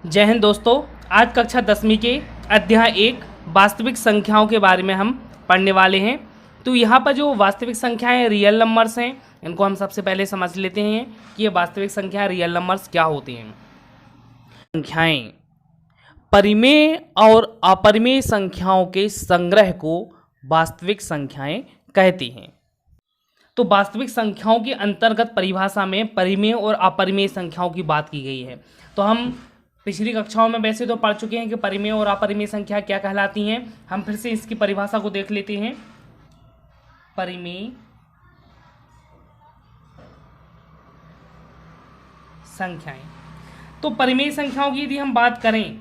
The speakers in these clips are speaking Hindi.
जय हिंद दोस्तों। आज कक्षा 10वीं के अध्याय 1 वास्तविक संख्याओं के बारे में हम पढ़ने वाले हैं। तो यहाँ पर जो वास्तविक संख्याएं रियल नंबर्स हैं, इनको हम सबसे पहले समझ लेते हैं कि ये वास्तविक संख्या रियल नंबर्स क्या होते हैं। संख्याएं परिमेय और अपरिमेय संख्याओं के संग्रह को वास्तविक संख्याएं कहती हैं। तो वास्तविक संख्याओं के अंतर्गत परिभाषा में परिमेय और अपरिमेय संख्याओं की बात की गई है। तो हम पिछली कक्षाओं में वैसे तो पढ़ चुके हैं कि परिमेय और अपरिमेय संख्या क्या कहलाती हैं। हम फिर से इसकी परिभाषा को देख लेते हैं। परिमेय संख्याएं, तो परिमेय संख्याओं की यदि हम बात करें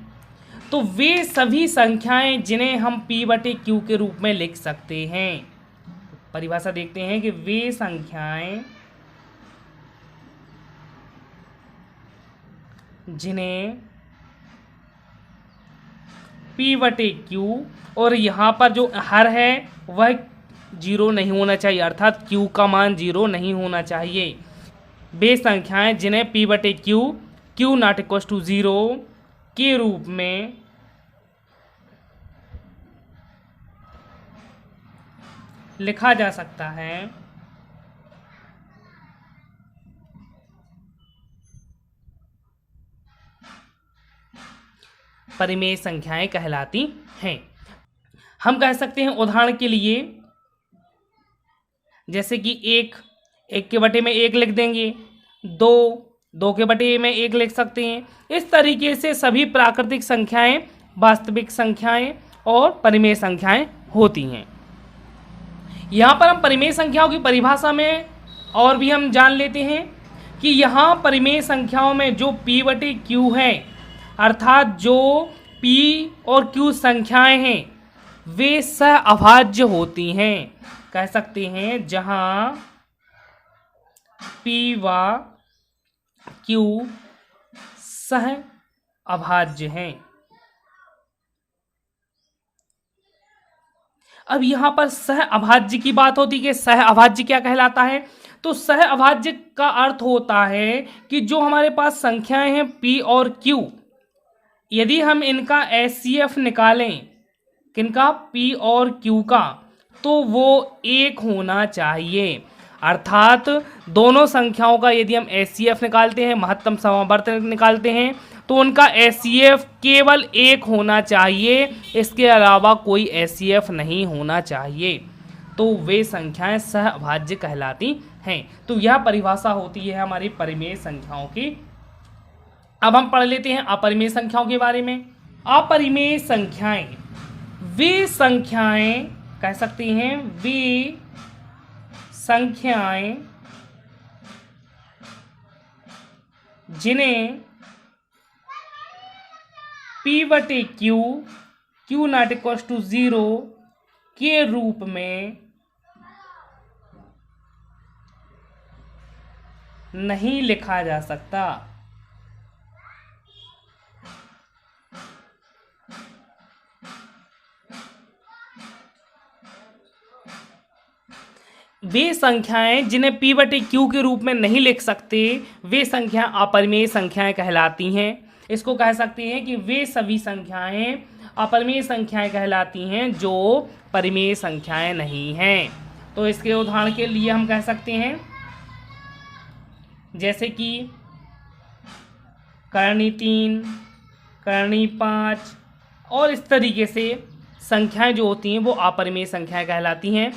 तो वे सभी संख्याएं जिन्हें हम P/Q के रूप में लिख सकते हैं। परिभाषा देखते हैं कि वे संख्याएं जिन्हें P/Q, और यहाँ पर जो हर है वह 0 नहीं होना चाहिए, अर्थात Q का मान 0 नहीं होना चाहिए। वे संख्याएं जिन्हें P/Q Q not equal to 0 के रूप में लिखा जा सकता है, परिमेय संख्याएं कहलाती हैं। हम कह सकते हैं उदाहरण के लिए, जैसे कि 1 के बटे में 1 लिख देंगे, 2 के बटे में 1 लिख सकते हैं। इस तरीके से सभी प्राकृतिक संख्याएं वास्तविक संख्याएं और परिमेय संख्याएं होती हैं। यहाँ पर हम परिमेय संख्याओं की परिभाषा में और भी हम जान लेते हैं कि यहाँ परिमेय संख्याओं में जो P/Q है, अर्थात जो P और Q संख्याएं हैं वे सहअभाज्य होती हैं। कह सकते हैं जहां P व Q सहअभाज्य हैं। अब यहाँ पर सहअभाज्य की बात होती है कि सहअभाज्य क्या कहलाता है। तो सहअभाज्य का अर्थ होता है कि जो हमारे पास संख्याएं हैं P और Q, यदि हम इनका HCF निकालें, किनका, P और Q का, तो वो 1 होना चाहिए। अर्थात दोनों संख्याओं का यदि हम HCF निकालते हैं, महत्तम समावर्त निकालते हैं, तो उनका HCF केवल 1 होना चाहिए, इसके अलावा कोई HCF नहीं होना चाहिए। तो वे संख्याएं सहअभाज्य कहलाती हैं। तो यह परिभाषा होती है हमारी परिमेय संख्याओं की। अब हम पढ़ लेते हैं अपरिमेय संख्याओं के बारे में। अपरिमेय संख्याएं वे संख्याएं, कह सकते हैं वे संख्याएं जिन्हें P/Q Q not equal to 0 के रूप में नहीं लिखा जा सकता। वे संख्याएं जिन्हें P/Q के रूप में नहीं लिख सकते, वे संख्या अपरिमेय संख्याएं कहलाती हैं। इसको कह सकते हैं कि वे सभी संख्याएं अपरिमेय संख्याएं कहलाती हैं जो परिमेय संख्याएं नहीं हैं। तो इसके उदाहरण के लिए हम कह सकते हैं जैसे कि करणी 3, करणी 5 और इस तरीके से संख्याएं जो होती हैं वो अपरिमेय संख्याएं कहलाती हैं।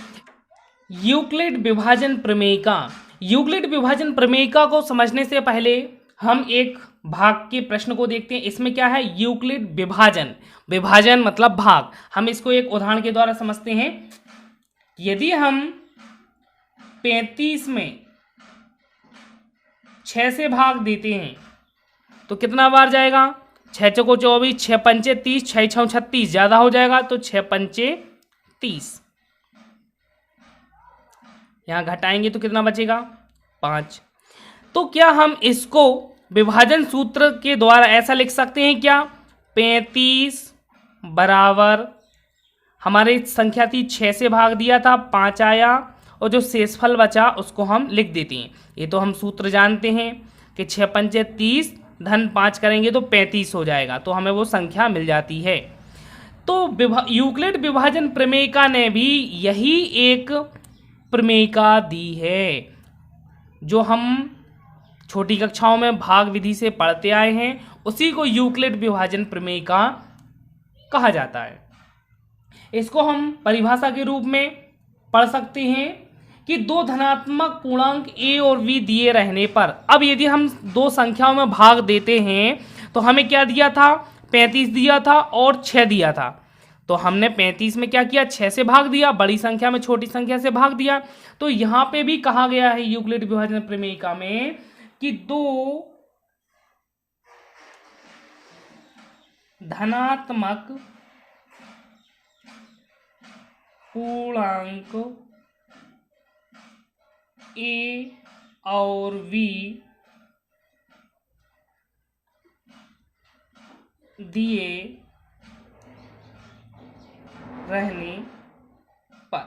यूक्लिड विभाजन प्रमेयिका, यूक्लिड विभाजन प्रमेयिका को समझने से पहले हम एक भाग के प्रश्न को देखते हैं। इसमें क्या है, यूक्लिड विभाजन, विभाजन मतलब भाग। हम इसको एक उदाहरण के द्वारा समझते हैं। यदि हम 35 में 6 से भाग देते हैं तो कितना बार जाएगा, 6 चौको 24, 6 पंचे 30, 6 छः 36, ज़्यादा हो जाएगा तो 6 पंचे 30। यहाँ घटाएंगे तो कितना बचेगा, 5। तो क्या हम इसको विभाजन सूत्र के द्वारा ऐसा लिख सकते हैं क्या, 35 बराबर हमारी संख्या थी 6 से भाग दिया था, 5 आया और जो शेषफल बचा उसको हम लिख देते हैं। ये तो हम सूत्र जानते हैं कि 6 पंचे 30 धन 5 करेंगे तो 35 हो जाएगा, तो हमें वो संख्या मिल जाती है। तो यूक्लिड विभाजन प्रमेयिका ने भी यही एक प्रमेयिका दी है जो हम छोटी कक्षाओं में भाग विधि से पढ़ते आए हैं, उसी को यूक्लिड विभाजन प्रमेयिका कहा जाता है। इसको हम परिभाषा के रूप में पढ़ सकते हैं कि दो धनात्मक पूर्णांक a और b दिए रहने पर, अब यदि हम दो संख्याओं में भाग देते हैं तो हमें क्या दिया था, 35 दिया था और 6 दिया था। तो हमने 35 में क्या किया, 6 से भाग दिया, बड़ी संख्या में छोटी संख्या से भाग दिया। तो यहाँ पे भी कहा गया है यूक्लिड विभाजन प्रमेयिका में कि दो धनात्मक पूर्णांक a और b दिए रहने पर,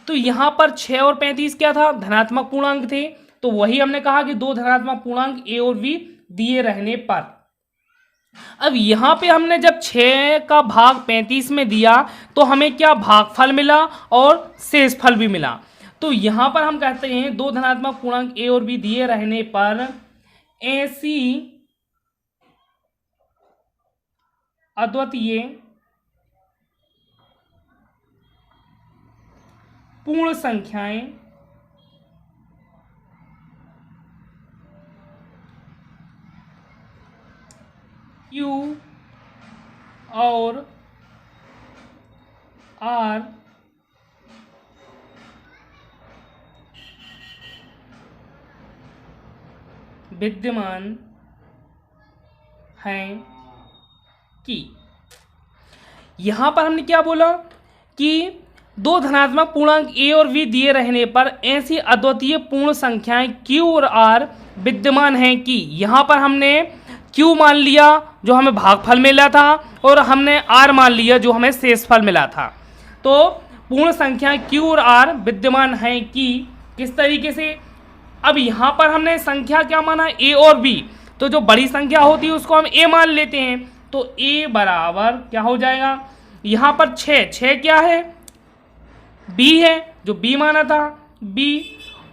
तो यहां पर 6 और 35 क्या था, धनात्मक पूर्णांक थे। तो वही हमने कहा कि दो धनात्मक पूर्णांक a और b दिए रहने पर। अब यहां पे हमने जब 6 का भाग 35 में दिया तो हमें क्या, भागफल मिला और शेषफल भी मिला। तो यहां पर हम कहते हैं दो धनात्मक पूर्णांक a और b दिए रहने पर ऐसी अद्वितीय पूर्ण संख्याएं Q और R विद्यमान हैं कि, यहां पर हमने क्या बोला कि दो धनात्मक पूर्णांक a और b दिए रहने पर ऐसी अद्वितीय पूर्ण संख्याएं Q और R विद्यमान हैं कि, यहां पर हमने Q मान लिया जो हमें भागफल मिला था और हमने R मान लिया जो हमें शेषफल मिला था। तो पूर्ण संख्याएं Q और R विद्यमान हैं कि, किस तरीके से, अब यहां पर हमने संख्या क्या माना, a और b, तो जो बड़ी संख्या होती है उसको हम a मान लेते हैं। तो a बराबर क्या हो जाएगा, यहां पर 6 क्या है, b है जो b माना था b,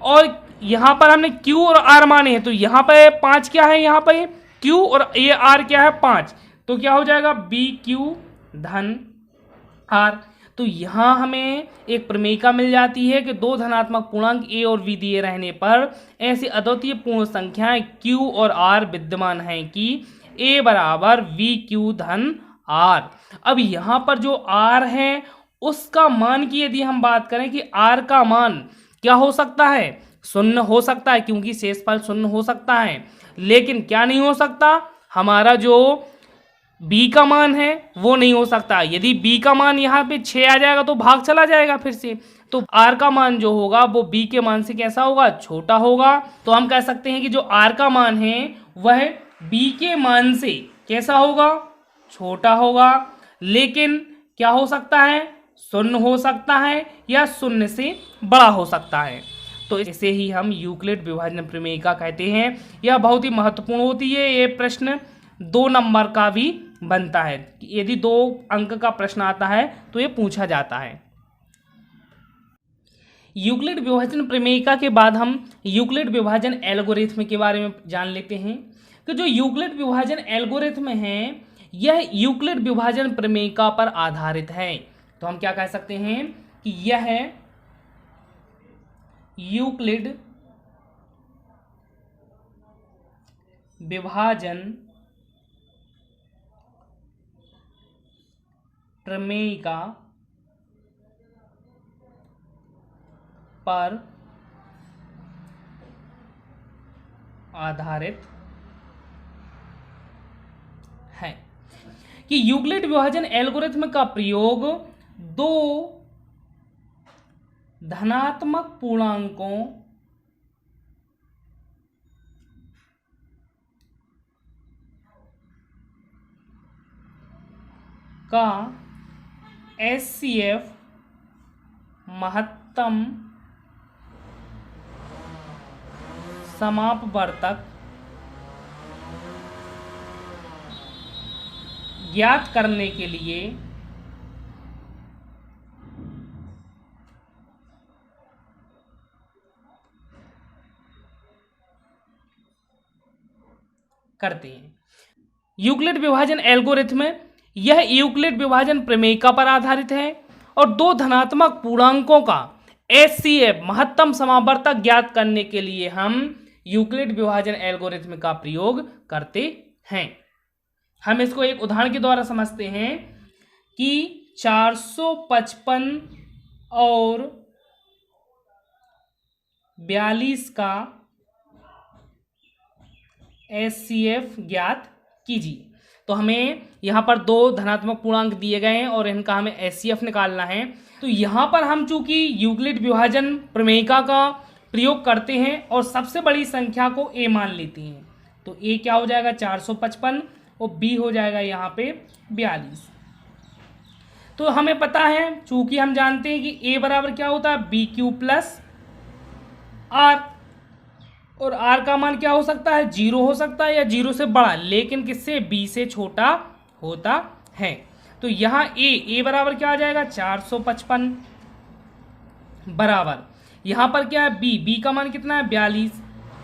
और यहां पर हमने q और r माने हैं। तो यहां पर 5 क्या है, यहां पर q और a r क्या है 5, तो क्या हो जाएगा b q धन r। तो यहां हमें एक प्रमेयिका मिल जाती है कि दो धनात्मक पूर्णांक a और b दिए रहने पर ऐसी अद्वितीय पूर्ण संख्याएं q और r विद्यमान हैं कि a बराबर v q धन r। अब यहां पर जो r है उसका मान की यदि हम बात करें कि r का मान क्या हो सकता है, शून्य हो सकता है, क्योंकि शेषफल शून्य हो सकता है। लेकिन क्या नहीं हो सकता, हमारा जो b का मान है वो नहीं हो सकता। यदि b का मान यहाँ पे 6 आ जाएगा तो भाग चला जाएगा फिर से, तो r का मान जो होगा वो b के मान से कैसा होगा, छोटा होगा। तो हम कह सकते हैं कि जो r का मान है वह b के मान से कैसा होगा, छोटा होगा। लेकिन क्या हो सकता है, शून्य हो सकता है या शून्य से बड़ा हो सकता है। तो इसे ही हम यूक्लिड विभाजन प्रमेयिका कहते हैं। यह बहुत ही महत्वपूर्ण होती है। ये प्रश्न 2 नंबर का भी बनता है, यदि 2 अंक का प्रश्न आता है तो ये पूछा जाता है। यूक्लिड विभाजन प्रमेयिका के बाद हम यूक्लिड विभाजन एल्गोरिथम के बारे में जान लेते हैं कि जो यूक्लिड विभाजन एल्गोरिथम है यह यूक्लिड विभाजन प्रमेयिका पर आधारित है। तो हम क्या कह सकते हैं कि यह है यूक्लिड विभाजन प्रमेयिका पर आधारित है कि यूक्लिड विभाजन एल्गोरिथम का प्रयोग दो धनात्मक पूर्णांकों का HCF महत्तम समापवर्तक ज्ञात करने के लिए करते हैं। यूक्लिड विभाजन एल्गोरिथ्म, यह यूक्लिड विभाजन प्रमेयिका पर आधारित है और दो धनात्मक पूर्णांकों का एचसीएफ महत्तम समावर्तक ज्ञात करने के लिए हम यूक्लिड विभाजन एल्गोरिथ्म का प्रयोग करते हैं। हम इसको एक उदाहरण के द्वारा समझते हैं कि 455 और 42 का एचसीएफ ज्ञात कीजिए। तो हमें यहाँ पर दो धनात्मक पूर्णांक दिए गए हैं और इनका हमें एचसीएफ निकालना है। तो यहाँ पर हम चूंकि यूक्लिड विभाजन प्रमेयिका का प्रयोग करते हैं और सबसे बड़ी संख्या को ए मान लेते हैं, तो ए क्या हो जाएगा 455 और बी हो जाएगा यहाँ पे 42। तो हमें पता है, चूंकि हम जानते हैं कि ए बराबर क्या होता है बी क्यू प्लस आर, और आर का मान क्या हो सकता है 0 हो सकता है या 0 से बड़ा, लेकिन किससे बी से छोटा होता है। तो यहाँ ए बराबर क्या आ जाएगा 455 बराबर यहाँ पर क्या है बी का मान कितना है 42।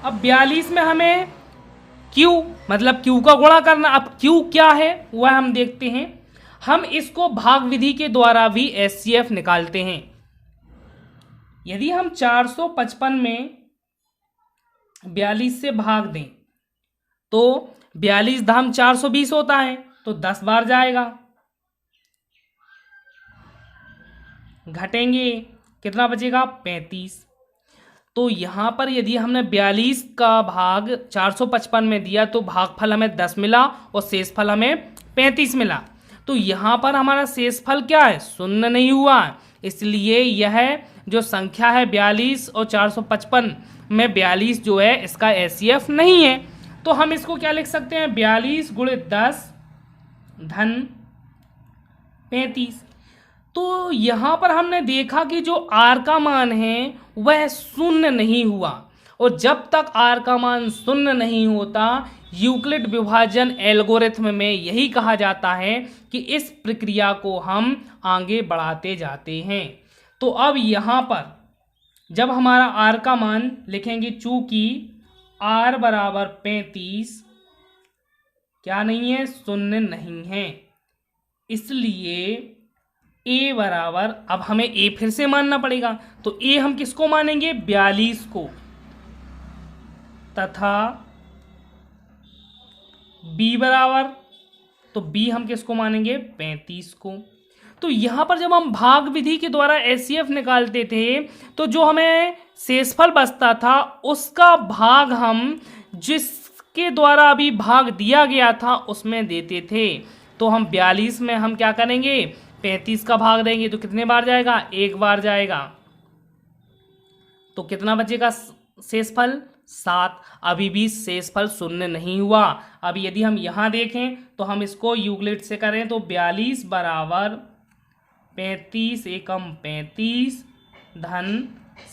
अब 42 में हमें क्यू मतलब क्यू का गुणा करना। अब क्यू क्या है वह हम देखते हैं। हम इसको भाग विधि के द्वारा भी एचसीएफ निकालते हैं। यदि हम 455 में 42 से भाग दें तो 42 धाम 420 होता है, तो 10 बार जाएगा, घटेंगे कितना बचेगा 35। तो यहाँ पर यदि हमने 42 का भाग 455 में दिया तो भागफल हमें 10 मिला और शेषफल हमें 35 मिला। तो यहाँ पर हमारा शेषफल क्या है 0 नहीं हुआ, इसलिए यह जो संख्या है 42 और 455 में 42 जो है इसका एचसीएफ नहीं है। तो हम इसको क्या लिख सकते हैं 42 × 10 धन 35। तो यहाँ पर हमने देखा कि जो आर का मान है वह 0 नहीं हुआ, और जब तक आर का मान 0 नहीं होता यूक्लिड विभाजन एल्गोरिथ्म में यही कहा जाता है कि इस प्रक्रिया को हम आगे बढ़ाते जाते हैं। तो अब यहाँ पर जब हमारा आर का मान लिखेंगे, चूंकि आर बराबर 35 क्या नहीं है 0 नहीं है, इसलिए ए बराबर, अब हमें ए फिर से मानना पड़ेगा। तो ए हम किसको मानेंगे 42 को, तथा बी बराबर, तो बी हम किसको मानेंगे 35 को। तो यहाँ पर जब हम भाग विधि के द्वारा एचसीएफ निकालते थे तो जो हमें शेषफल बचता था उसका भाग हम जिसके द्वारा अभी भाग दिया गया था उसमें देते थे। तो हम 42 में हम क्या करेंगे 35 का भाग देंगे, तो कितने बार जाएगा 1 बार जाएगा, तो कितना बचेगा शेषफल 7। अभी भी शेषफल 0 नहीं हुआ। अब यदि हम यहाँ देखें तो हम इसको यूक्लिड से करें तो 42 बराबर 35 एकम 35 धन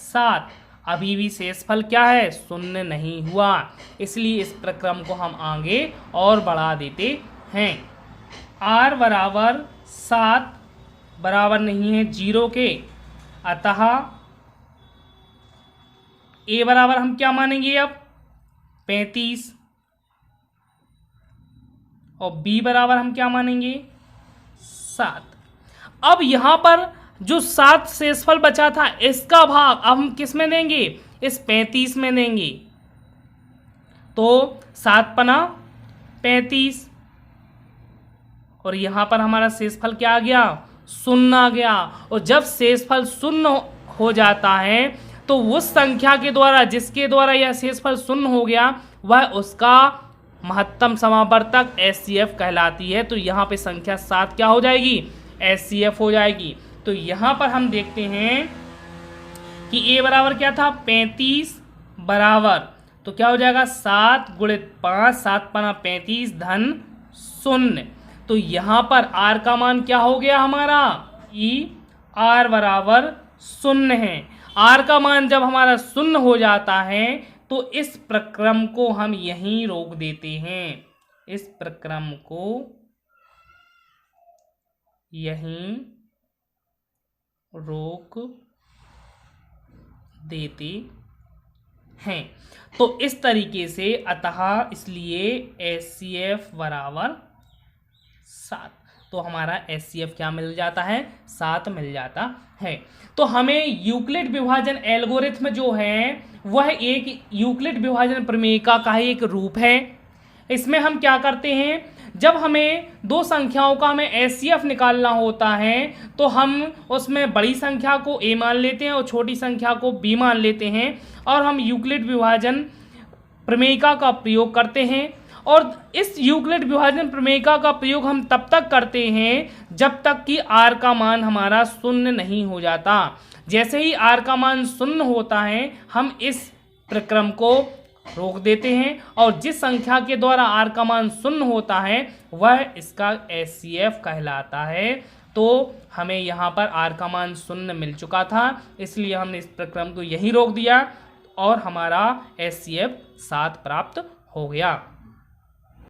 7, अभी भी शेषफल क्या है 0 नहीं हुआ, इसलिए इस प्रक्रम को हम आगे और बढ़ा देते हैं। r बराबर 7 बराबर नहीं है 0 के, अतः a बराबर हम क्या मानेंगे अब 35 और b बराबर हम क्या मानेंगे 7। अब यहाँ पर जो 7 शेषफल बचा था इसका भाग अब हम किस में देंगे इस 35 में देंगे, तो 7 पना 35 और यहाँ पर हमारा शेषफल क्या आ गया 0 आ गया। और जब शेषफल 0 हो जाता है तो उस संख्या के द्वारा जिसके द्वारा यह शेषफल 0 हो गया वह उसका महत्तम समावर्तक एचसीएफ कहलाती है। तो यहाँ पे संख्या 7 क्या हो जाएगी एचसीएफ हो जाएगी। तो यहाँ पर हम देखते हैं कि ए बराबर क्या था 35 बराबर, तो क्या हो जाएगा 7 × 5 7 पना 35 धन 0। तो यहाँ पर आर का मान क्या हो गया हमारा ई आर बराबर 0 है। आर का मान जब हमारा 0 हो जाता है तो इस प्रक्रम को हम यहीं रोक देते हैं, इस प्रक्रम को यहीं रोक देते हैं। तो इस तरीके से अतः इसलिए HCF बराबर 7। तो हमारा HCF क्या मिल जाता है? 7 मिल जाता है। तो हमें यूक्लिड विभाजन एल्गोरिथ्म जो है वह एक यूक्लिड विभाजन प्रमेयिका का ही एक रूप है। इसमें हम क्या करते हैं, जब हमें दो संख्याओं का हमें HCF निकालना होता है तो हम उसमें बड़ी संख्या को A मान लेते हैं और छोटी संख्या को B मान लेते हैं और हम यूक्लिड विभाजन प्रमेयिका का प्रयोग करते हैं। और इस यूक्लिड विभाजन प्रमेयिका का प्रयोग हम तब तक करते हैं जब तक कि R का मान हमारा शून्य नहीं हो जाता। जैसे ही R का मान शून्य होता है हम इस प्रक्रम को रोक देते हैं और जिस संख्या के द्वारा R का मान शून्य होता है वह इसका HCF कहलाता है। तो हमें यहाँ पर R का मान शून्य मिल चुका था, इसलिए हमने इस प्रक्रम को यहीं रोक दिया और हमारा HCF 7 प्राप्त हो गया।